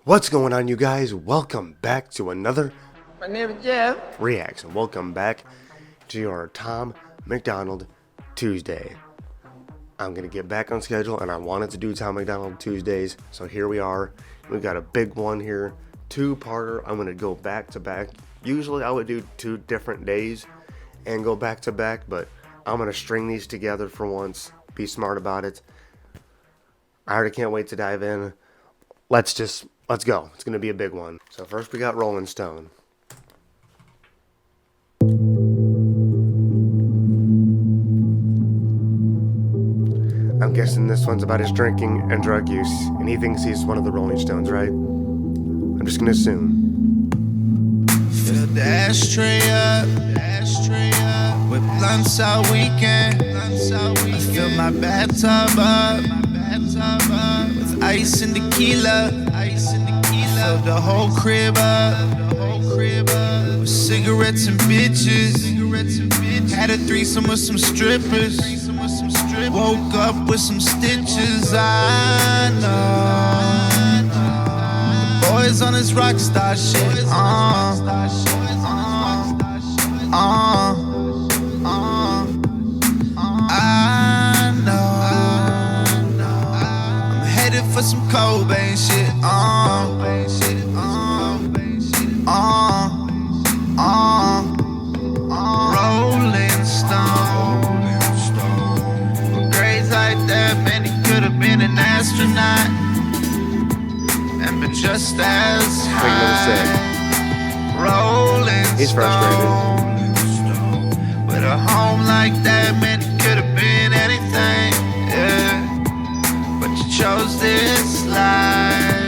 What's going on, you guys? Welcome back to another My name is Jeff. reaction. Welcome back to your Tom MacDonald Tuesday. I'm gonna get back on schedule, and I wanted to do Tom MacDonald Tuesdays, so here we are. We got a big one here, two-parter. I'm gonna go back to back. Usually I would do 2 different days and go back to back, but I'm gonna string these together for once. Be smart about it. I already can't wait to dive in. Let's go. It's gonna be a big one. So first we got Rolling Stone. I'm guessing this one's about his drinking and drug use, and he thinks he's one of the Rolling Stones, right? I'm just gonna assume. Fill the ashtray up, with blunts all weekend. I fill my bathtub up, with ice and tequila. Fill the whole crib up, with cigarettes and bitches. Had a threesome with some strippers. Woke up with some stitches. I know the boys on his rock star shit. I know I'm headed for some Cobain shit. Rolling Stone. With grades like that, man, he could have been an astronaut and been just as high. Rolling He's frustrated. Stone. With a home like that, man, he could have been anything, yeah. But you chose this life.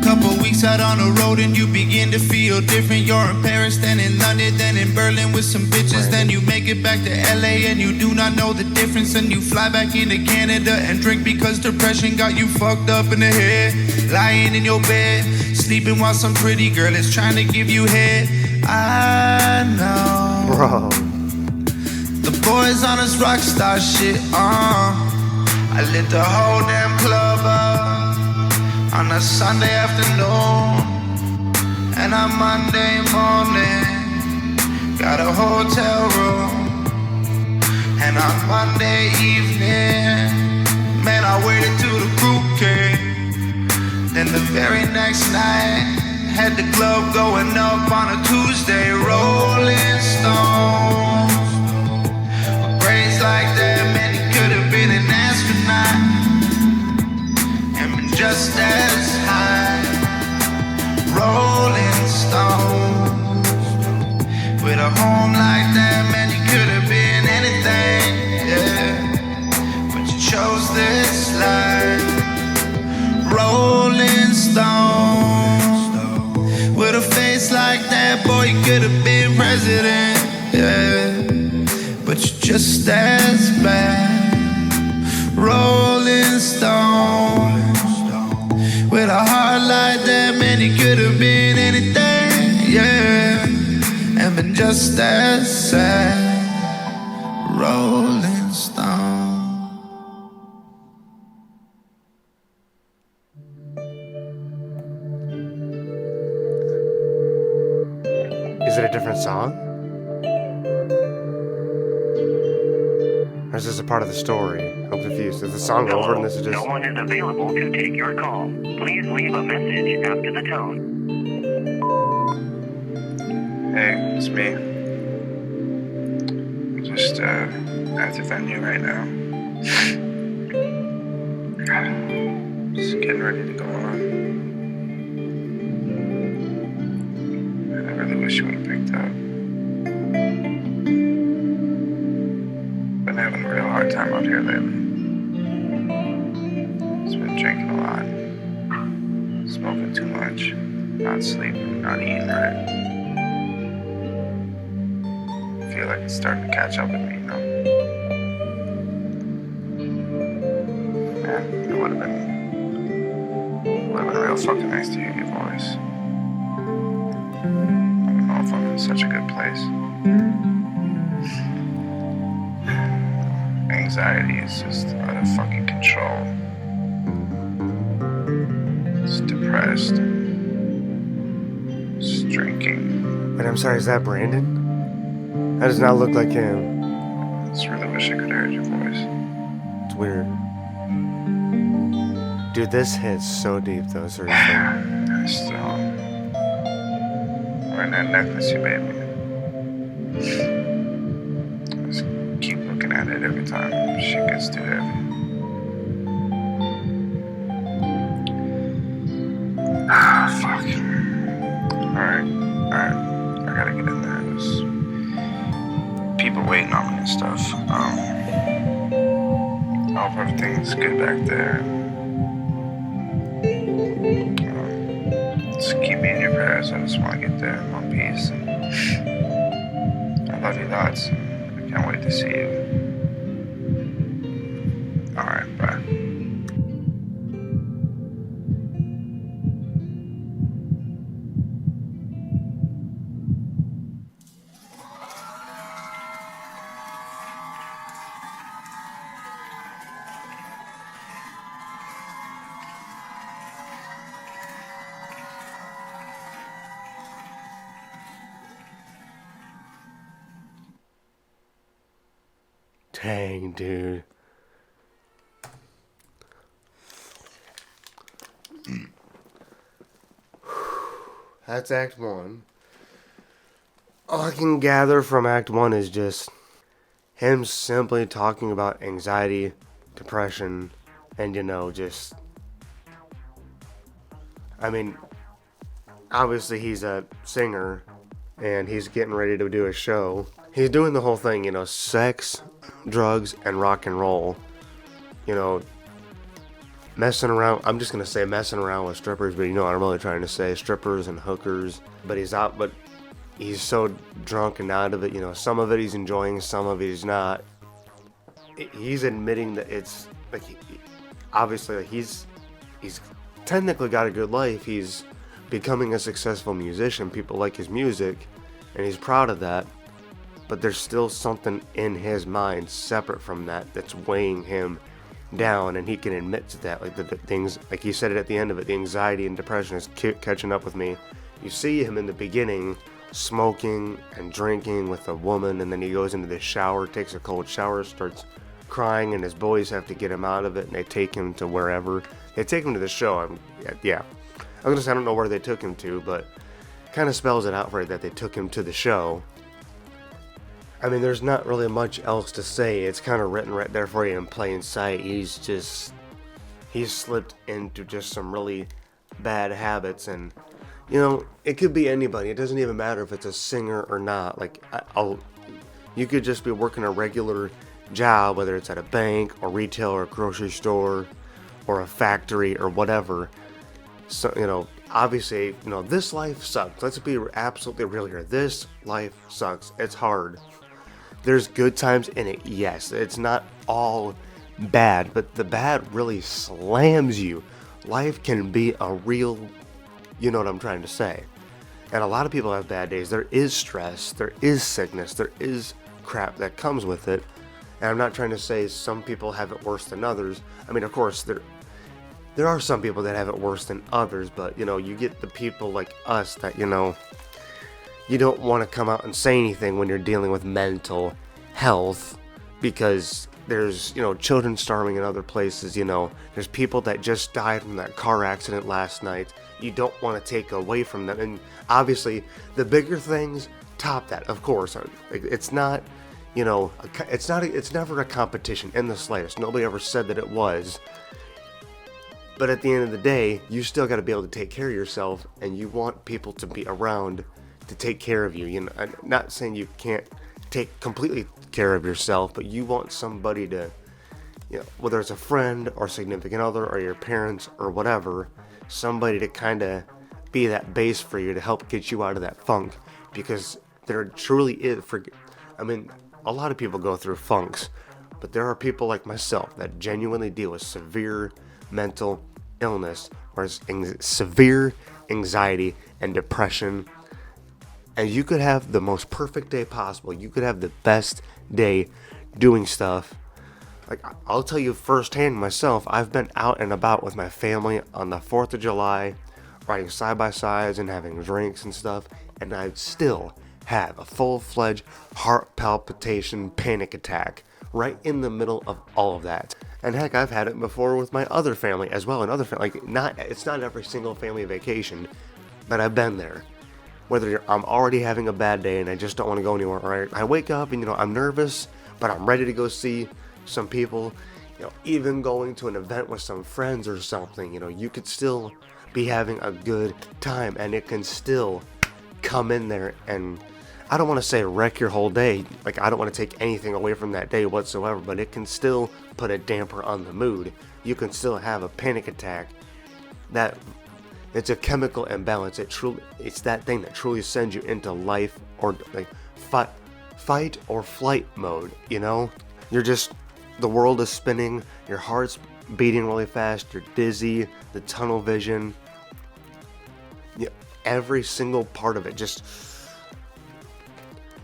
Couple weeks out on the road and you begin to feel different. You're in Paris, then in London, then in Berlin with some bitches. Then you make it back to LA and you do not know the difference. And you fly back into Canada and drink because depression got you fucked up in the head. Lying in your bed, sleeping while some pretty girl is trying to give you head. I know, Bro. the boys on his rock star shit, I lit the whole damn club up on a Sunday afternoon, and on Monday morning got a hotel room. And on Monday evening, man, I waited till the group came. Then the very next night, had the club going up on a Tuesday. Rolling Stone. With grades like that, man, he could have been an astronaut and been just as high. Rolling Stone. With a home like that, man, you could have been anything, yeah. But you chose this life. Rolling Stone. With a face like that, boy, you could have been president, yeah. But you're just as bad. Rolling Stone. With a heart like that, man, you could have been anything, yeah. And been just as sad. Rolling Stone. Is it a different song? Or is this a part of the story? I'm confused. Is the song over and this is just... No one is available to take your call. Please leave a message after the tone. Hey, it's me. I'm just at the venue right now. Just getting ready to go on. I really wish you would have picked up. Been having a real hard time out here lately. Just been drinking a lot, smoking too much, not sleeping, not eating right. I feel like it's starting to catch up with me, you know? Man, it would have been real fucking nice to hear your voice. I don't know if I'm in such a good place. Anxiety is just out of fucking control. Just depressed. drinking. Wait, I'm sorry, is that Brandon? That does not look like him. I just really wish I could have heard your voice. It's weird. Dude, this hits so deep though, seriously. I still wearing that necklace you made me. I just keep looking at it every time shit gets too heavy. Fuck. Alright. I gotta get in there. There's people waiting on me and stuff. I hope everything's good back there. Just keep me in your prayers. I just want to get there in one piece. And I love you lots. I can't wait to see you. Alright, bye. Dang, dude. That's Act 1. All I can gather from Act 1 is just him simply talking about anxiety, depression, and, just... I mean, obviously he's a singer, and he's getting ready to do a show. He's doing the whole thing, sex, drugs, and rock and roll. Messing around. I'm just going to say messing around with strippers, but what I'm really trying to say. Strippers and hookers. But he's so drunk and out of it. Some of it he's enjoying, some of it he's not. He's admitting that it's, obviously, he's technically got a good life. He's becoming a successful musician. People like his music, and he's proud of that. But there's still something in his mind separate from that that's weighing him down, and he can admit to that. The things, like he said it at the end of it, the anxiety and depression is catching up with me. You see him in the beginning smoking and drinking with a woman, and then he goes into the shower, takes a cold shower, starts crying, and his boys have to get him out of it, and they take him to wherever. They take him to the show. I was gonna say I don't know where they took him to, but kind of spells it out for you that they took him to the show. I mean, there's not really much else to say. It's kind of written right there for you in plain sight. He's slipped into just some really bad habits, and it could be anybody. It doesn't even matter if it's a singer or not. You could just be working a regular job, whether it's at a bank or retail or a grocery store or a factory or whatever. So, obviously, this life sucks. Let's be absolutely real here. This life sucks. It's hard. There's good times in it, yes. It's not all bad, but the bad really slams you. Life can be a real, you know what I'm trying to say. And a lot of people have bad days. There is stress, there is sickness, there is crap that comes with it. And I'm not trying to say some people have it worse than others. I mean, of course, there are some people that have it worse than others, but, you get the people like us that, you don't want to come out and say anything when you're dealing with mental health, because there's, children starving in other places, there's people that just died from that car accident last night. You don't want to take away from them. And obviously, the bigger things top that, of course. It's not, it's never a competition in the slightest. Nobody ever said that it was. But at the end of the day, you still got to be able to take care of yourself, and you want people to be around to take care of you. I'm not saying you can't take completely care of yourself, but you want somebody to, whether it's a friend or significant other or your parents or whatever, somebody to kind of be that base for you to help get you out of that funk, because there truly is. A lot of people go through funks, but there are people like myself that genuinely deal with severe mental illness or severe anxiety and depression. And you could have the most perfect day possible. You could have the best day doing stuff. I'll tell you firsthand myself, I've been out and about with my family on the 4th of July riding side by sides and having drinks and stuff, and I'd still have a full-fledged heart palpitation panic attack right in the middle of all of that. And heck, I've had it before with my other family as well, and other family. Like, it's not every single family vacation, but I've been there. Whether I'm already having a bad day and I just don't want to go anywhere, right? I wake up and, I'm nervous, but I'm ready to go see some people. Even going to an event with some friends or something, you could still be having a good time, and it can still come in there and, I don't want to say wreck your whole day. Like, I don't want to take anything away from that day whatsoever, but it can still put a damper on the mood. You can still have a panic attack. That it's a chemical imbalance. It's that thing that truly sends you into life or like fight or flight mode. You're just, the world is spinning. Your heart's beating really fast. You're dizzy. The tunnel vision. Every single part of it just.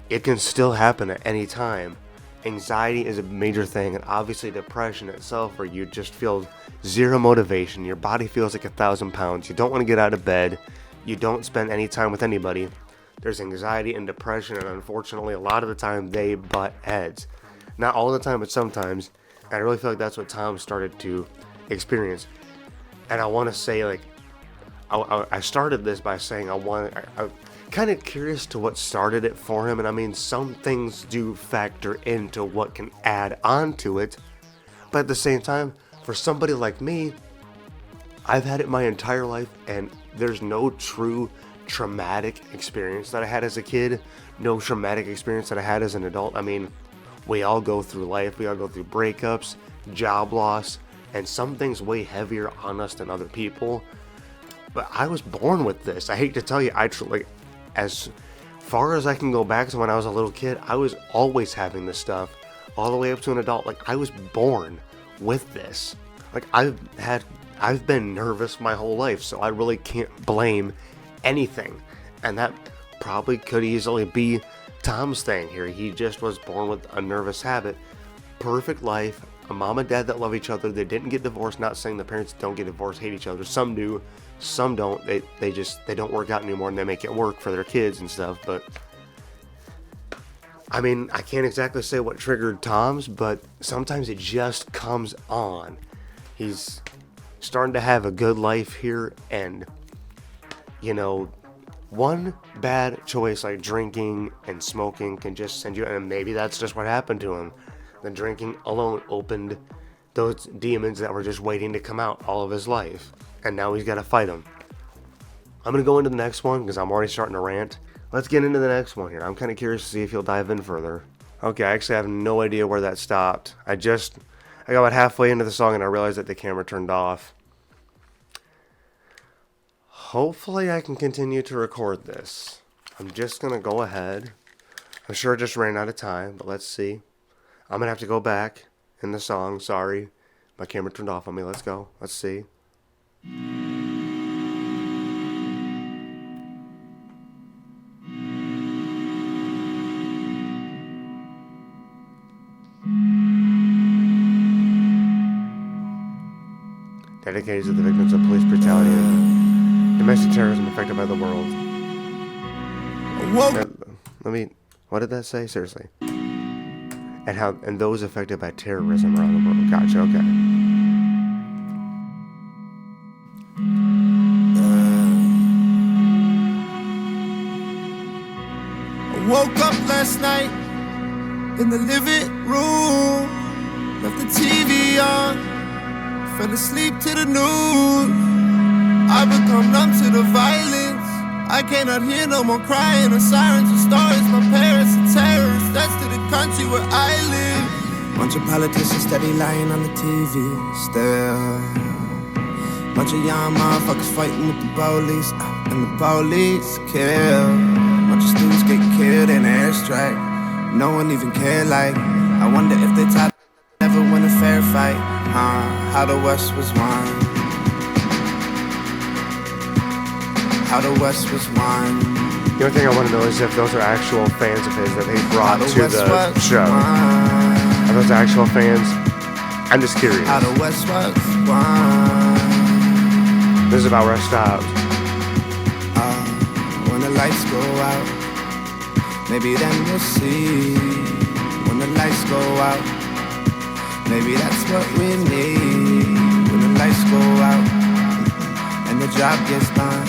It can still happen at any time. Anxiety is a major thing, and obviously depression itself, where you just feel zero motivation. Your body feels like 1,000 pounds. You don't want to get out of bed. You don't spend any time with anybody. There's anxiety and depression, and unfortunately, a lot of the time, they butt heads. Not all the time, but sometimes. And I really feel like that's what Tom started to experience. And I want to say, like, I started this by saying I'm kind of curious to what started it for him, and I mean, some things do factor into what can add on to it, but at the same time, for somebody like me, I've had it my entire life, and there's no true traumatic experience that I had as a kid, no traumatic experience that I had as an adult. I mean, we all go through life, we all go through breakups, job loss, and some things weigh heavier on us than other people, but I was born with this. I hate to tell you, as far as I can go back to when I was a little kid, I was always having this stuff all the way up to an adult. Like, I was born with this. Like, I've been nervous my whole life, so I really can't blame anything. And that probably could easily be Tom's thing here. He just was born with a nervous habit. Perfect life, a mom and dad that love each other. They didn't get divorced. Not saying the parents don't get divorced, hate each other. Some do. Some don't. They don't work out anymore, and they make it work for their kids and stuff. But I mean, I can't exactly say what triggered Tom's, but sometimes it just comes on. He's starting to have a good life here, and one bad choice like drinking and smoking can just send you, and maybe that's just what happened to him. The drinking alone opened those demons that were just waiting to come out all of his life. And now he's got to fight them. I'm going to go into the next one because I'm already starting to rant. Let's get into the next one here. I'm kind of curious to see if he'll dive in further. Okay, I actually have no idea where that stopped. I got about halfway into the song and I realized that the camera turned off. Hopefully I can continue to record this. I'm just going to go ahead. I'm sure I just ran out of time, but let's see. I'm going to have to go back in the song. Sorry. My camera turned off on me. Let's go. Let's see. Dedicated to the victims of police brutality and domestic terrorism affected by the world. What did that say? Seriously. And those affected by terrorism around the world. Gotcha, okay. Woke up last night in the living room, left the TV on, fell asleep to the news. I become numb to the violence. I cannot hear no more crying or sirens or stories. My parents are terrorists, that's to the country where I live. Bunch of politicians steady lying on the TV still. Bunch of young motherfuckers fighting with the police, and the police kill. Bunch of students get killed in an airstrike. No one even cared, like, I wonder if they taught never win a fair fight. How the West was won. How the West was won. The only thing I want to know is if those are actual fans of his that he brought to the show. Are those actual fans? I'm just curious. How the West was won. This is about where I stopped. lights go out, maybe then we'll see. When the lights go out, maybe that's what we need. When the lights go out and the job gets done,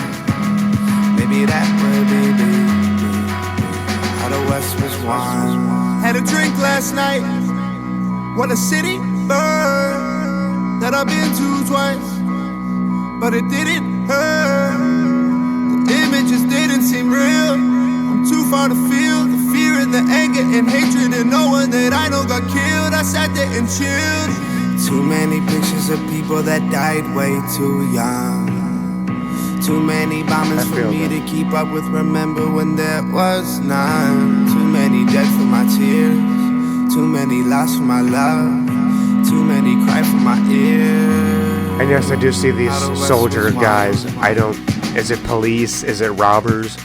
maybe that will be how the West was won. Had a drink last night, what a city burn, that I've been to twice, but it didn't hurt. The images didn't seem real. I'm too far to feel the fear and the anger and hatred, and no one that I know got killed. I sat there and chilled. Too many pictures of people that died way too young. Too many bombings for me to keep up with. Remember when there was none. Too many dead for my tears. Too many lost for my love. Too many cry for my ears. And yes, I do see these soldier guys. I don't. Is it police? Is it robbers?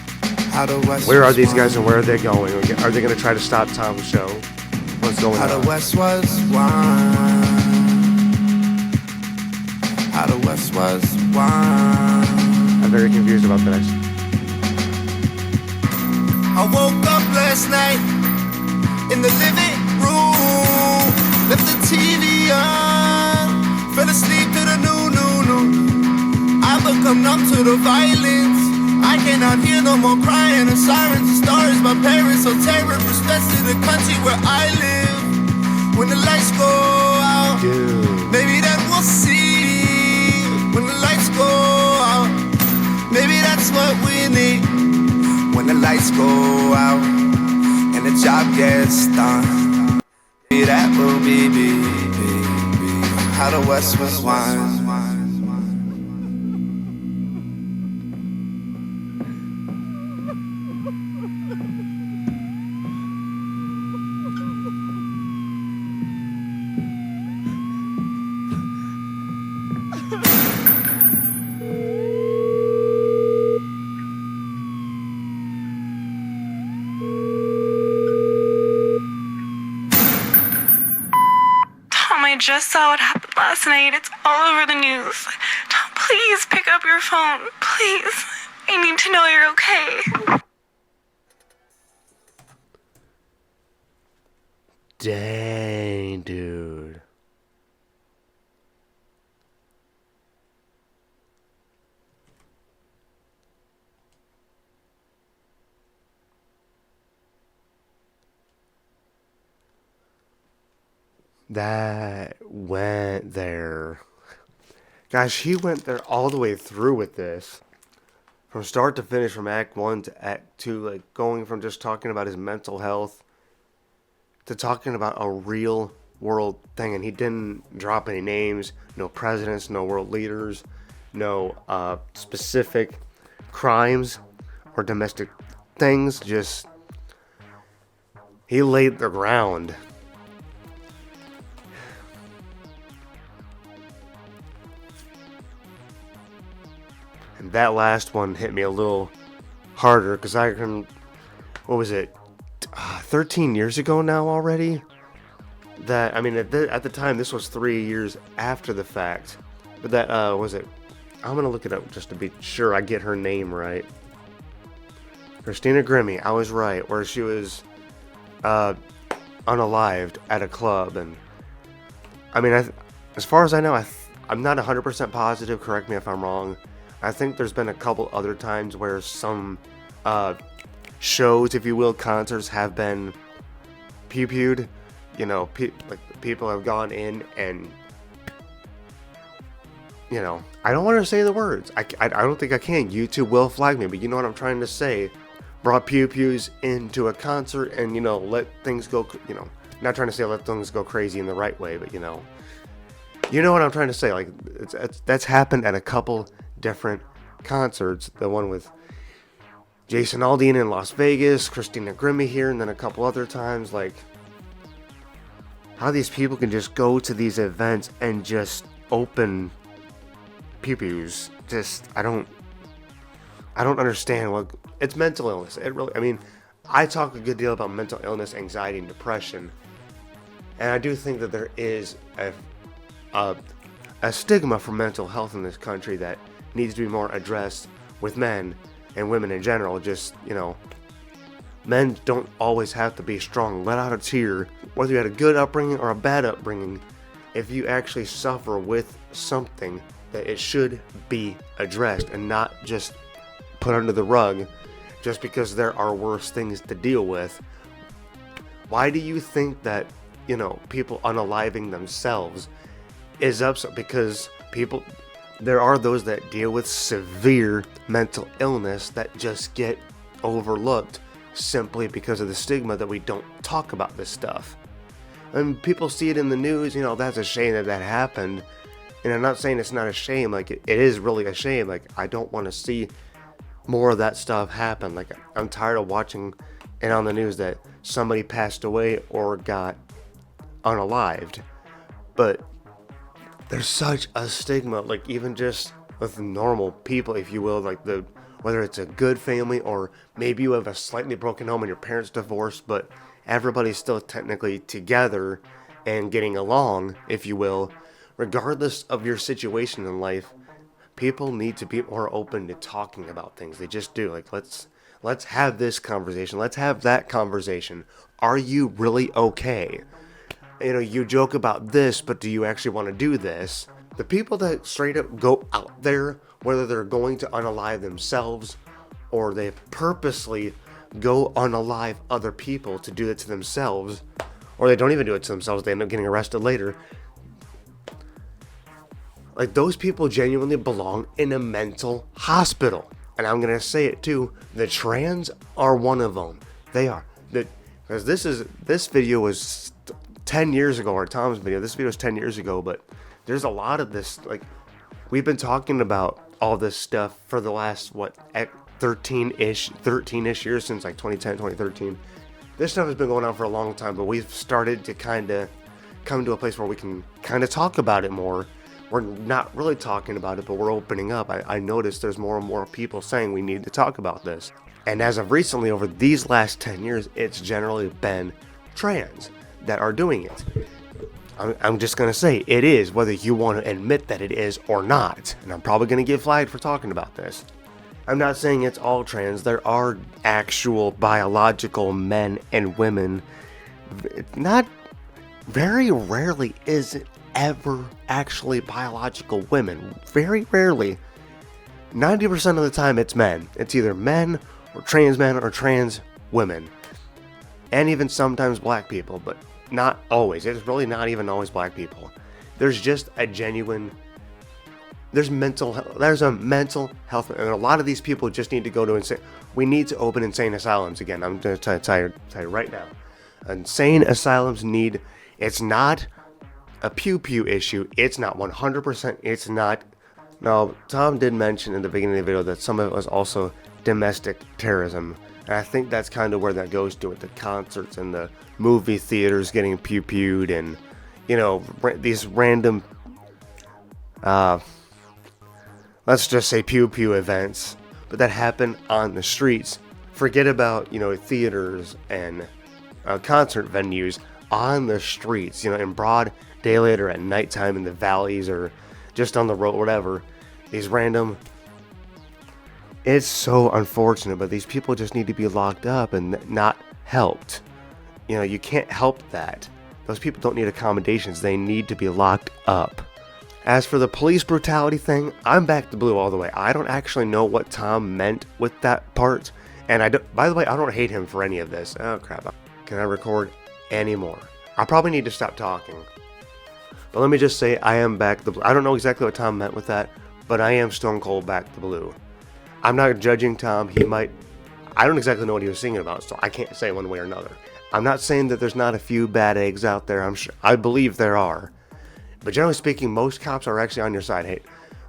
Where are these guys and where are they going? Are they going to try to stop Tom's show? What's going on? How the West was won. How the West was won. I'm very confused about this. I woke up last night in the living room, left the TV on, fell asleep to the new. I become numb to the violence. I cannot hear no more crying and sirens and stories. My parents are terror, respect to the country where I live. When the lights go out, maybe then we'll see. When the lights go out, maybe that's what we need. When the lights go out and the job gets done, maybe that will be how the West was won. I just saw what happened last night. It's all over the news. Tom, please pick up your phone. Please. I need to know you're okay. Dang, dude. That went there. Gosh, he went there all the way through with this. From start to finish, from Act 1 to Act 2, like going from just talking about his mental health to talking about a real world thing. And he didn't drop any names, no presidents, no world leaders, no specific crimes or domestic things. Just, he laid the ground. That last one hit me a little harder because I can, what was it, 13 years ago now already? That, I mean, at the time, this was 3 years after the fact. But that, was it, I'm going to look it up just to be sure I get her name right. Christina Grimmie, I was right, where she was unalived at a club. And, I mean, as far as I know, I'm not 100% positive, correct me if I'm wrong. I think there's been a couple other times where some shows, if you will, concerts have been pew-pewed. You know, like people have gone in and, you know, I don't want to say the words. I don't think I can. YouTube will flag me, but you know what I'm trying to say. Brought pew-pews into a concert and, you know, let things go, you know, not trying to say let things go crazy in the right way, but, you know what I'm trying to say. Like, that's happened at a couple different concerts. The one with Jason Aldean in Las Vegas, Christina Grimmie here, and then a couple other times. Like, how these people can just go to these events and just open pew-pews. Just, I don't understand what, it's mental illness. It really, I mean, I talk a good deal about mental illness, anxiety, and depression, and I do think that there is a stigma for mental health in this country that needs to be more addressed with men and women in general. Just, men don't always have to be strong. Let out a tear, whether you had a good upbringing or a bad upbringing. If you actually suffer with something, that it should be addressed and not just put under the rug just because there are worse things to deal with. Why do you think that, people unaliving themselves is upset? Because there are those that deal with severe mental illness that just get overlooked simply because of the stigma that we don't talk about this stuff. And people see it in the news, that's a shame that happened. And I'm not saying it's not a shame, like it is really a shame. Like, I don't want to see more of that stuff happen. Like, I'm tired of watching it on the news that somebody passed away or got unalived. But there's such a stigma, like even just with normal people, if you will, like whether it's a good family or maybe you have a slightly broken home and your parents divorced, but everybody's still technically together and getting along, if you will. Regardless of your situation in life, people need to be more open to talking about things. They just do. Like, let's have this conversation. Let's have that conversation. Are you really okay? You joke about this, but do you actually want to do this? The people that straight up go out there, whether they're going to unalive themselves or they purposely go unalive other people to do it to themselves, or they don't even do it to themselves, they end up getting arrested later. Like, those people genuinely belong in a mental hospital. And I'm going to say it too, the trans are one of them. They are. Because this video was 10 years ago, or Tom's video. This video was 10 years ago, but there's a lot of this, like, we've been talking about all this stuff for the last, 13-ish years, since like 2010, 2013. This stuff has been going on for a long time, but we've started to kind of come to a place where we can kind of talk about it more. We're not really talking about it, but we're opening up. I noticed there's more and more people saying we need to talk about this. And as of recently, over these last 10 years, it's generally been trans that are doing it. I'm just going to say it is, whether you want to admit that it is or not. And I'm probably going to get flagged for talking about this. I'm not saying it's all trans. There are actual biological men and women. Not very rarely is it ever actually biological women. Very rarely. 90% of the time it's men. It's either men or trans women. And even sometimes black people, but not always. It's really not even always black people. There's just a genuine, there's a mental health, and a lot of these people just need to go to we need to open insane asylums again. I'm going to tell you right now. Insane asylums it's not a pew-pew issue. It's not 100%. It's not. Now, Tom did mention in the beginning of the video that some of it was also domestic terrorism. And I think that's kind of where that goes to, with the concerts and the movie theaters getting pew-pewed and, these random, let's just say pew-pew events. But that happen on the streets. Forget about, theaters and concert venues. On the streets, in broad daylight or at nighttime in the valleys or just on the road, whatever. These random... It's so unfortunate, but these people just need to be locked up and not helped. You can't help that. Those people don't need accommodations. They need to be locked up. As for the police brutality thing, I'm back to blue all the way. I don't actually know what Tom meant with that part. And by the way, I don't hate him for any of this. Oh, crap. Can I record anymore? I probably need to stop talking. But let me just say, I am back to blue. I don't know exactly what Tom meant with that, but I am stone cold back to blue. I'm not judging Tom. I don't exactly know what he was singing about, so I can't say one way or another. I'm not saying that there's not a few bad eggs out there. I believe there are. But generally speaking, most cops are actually on your side. Hey,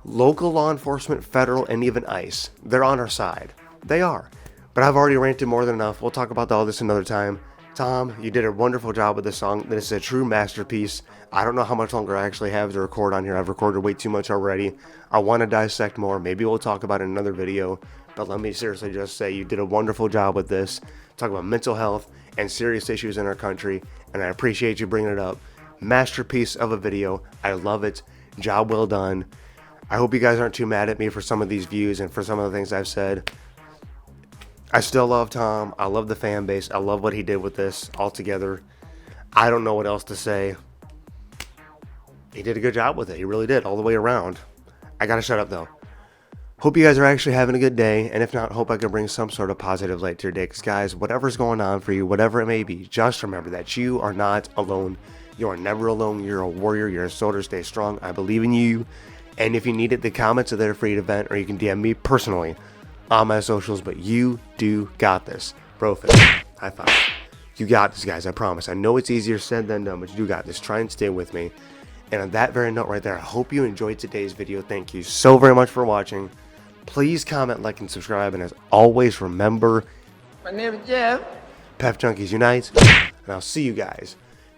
local law enforcement, federal, and even ICE, they're on our side. They are. But I've already ranted more than enough. We'll talk about all this another time. Tom, you did a wonderful job with this song. This is a true masterpiece. I don't know how much longer I actually have to record on here. I've recorded way too much already. I want to dissect more. Maybe we'll talk about it in another video. But let me seriously just say you did a wonderful job with this. Talk about mental health and serious issues in our country. And I appreciate you bringing it up. Masterpiece of a video. I love it. Job well done. I hope you guys aren't too mad at me for some of these views and for some of the things I've said. I still love Tom. I love the fan base. I love what he did with this altogether. I don't know what else to say. He did a good job with it. He really did all the way around. I gotta shut up though. Hope you guys are actually having a good day, and if not, hope I can bring some sort of positive light to your day. Because guys, whatever's going on for you, whatever it may be, just remember that you are not alone. You are never alone. You're a warrior. You're a soldier. Stay strong. I believe in you. And if you need it, the comments are there for you to vent, or you can DM me personally on my socials. But you do got this. Bro fist. High five. You got this, guys. I promise. I know it's easier said than done, but you do got this. Try and stay with me. And on that very note right there, I hope you enjoyed today's video. Thank you so very much for watching. Please comment, like, and subscribe. And as always, remember, My name is Jeff. Pep Junkies Unite. And I'll see you guys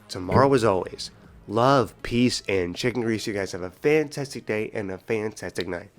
tomorrow as always. Love, peace, and chicken grease. You guys have a fantastic day and a fantastic night.